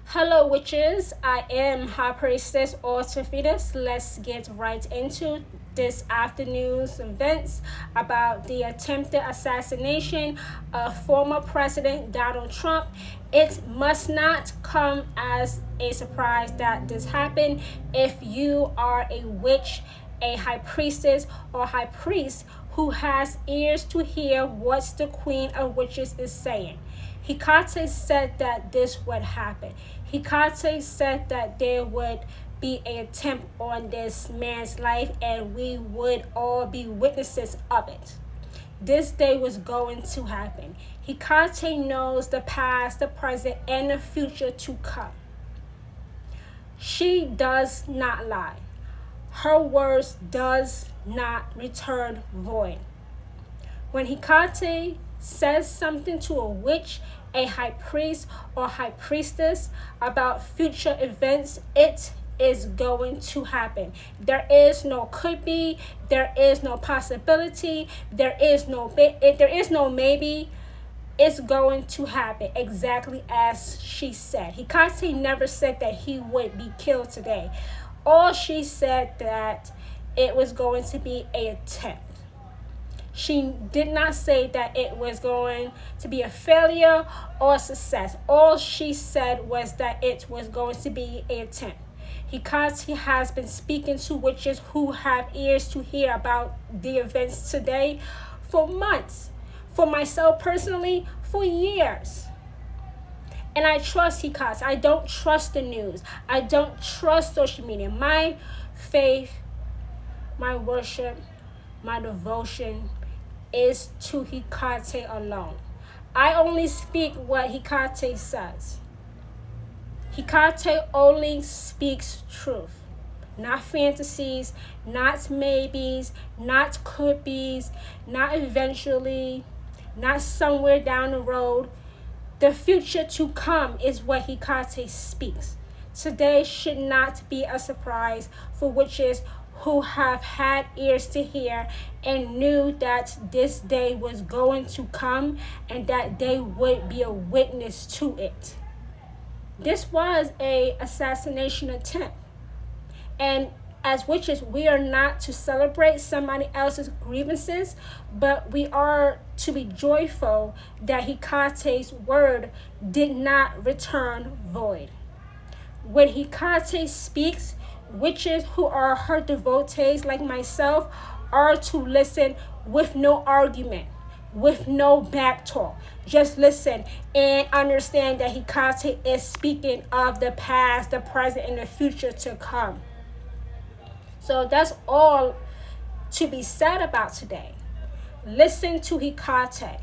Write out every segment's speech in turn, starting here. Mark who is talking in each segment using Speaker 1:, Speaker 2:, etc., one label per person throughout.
Speaker 1: Hello, witches. I am High Priestess or Prophetess. Let's get right into this afternoon's events about the attempted assassination of former President Donald Trump. It must not come as a surprise that this happened if you are a witch, a high priestess, or high priest who has ears to hear what the Queen of Witches is saying. Hecate said that this would happen. Hecate said that there would be an attempt on this man's life and we would all be witnesses of it. This day was going to happen. Hecate knows the past, the present, and the future to come. She does not lie. Her words does not return void. When Hecate says something to a witch, a high priest, or high priestess about future events, it is going to happen. There is no could be, there is no possibility, there is no maybe. It's going to happen exactly as she said. Hecate never said that he would be killed today. All she said that it was going to be an attempt. She did not say that it was going to be a failure or a success. All she said was that it was going to be an attempt. Hecate has been speaking to witches who have ears to hear about the events today for months. For myself personally, for years. And I trust Hecate. I don't trust the news. I don't trust social media. My faith, my worship, my devotion is to Hecate alone. I only speak what Hecate says. Hecate only speaks truth. Not fantasies, not maybes, not could be's, not eventually, not somewhere down the road. The future to come is what Hecate speaks. Today should not be a surprise for witches who have had ears to hear and knew that this day was going to come and that they would be a witness to it. This was an assassination attempt. And as witches, we are not to celebrate somebody else's grievances, but we are to be joyful that Hecate's word did not return void. When Hecate speaks, witches who are her devotees like myself are to listen with no argument, with no back talk. Just listen and understand that Hecate is speaking of the past, the present, and the future to come. So that's all to be said about today. Listen to Hecate.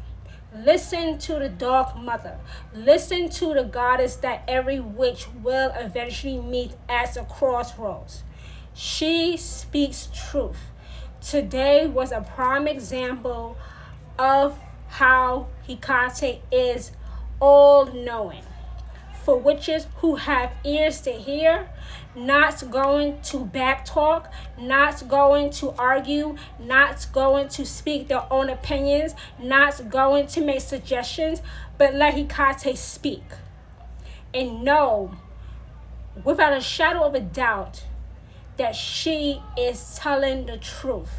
Speaker 1: Listen to the Dark Mother. Listen to the goddess that every witch will eventually meet at the crossroads. She speaks truth. Today was a prime example of how Hecate is all-knowing. For witches who have ears to hear, not going to backtalk, not going to argue, not going to speak their own opinions, not going to make suggestions, but let Hecate speak. And know, without a shadow of a doubt, that she is telling the truth.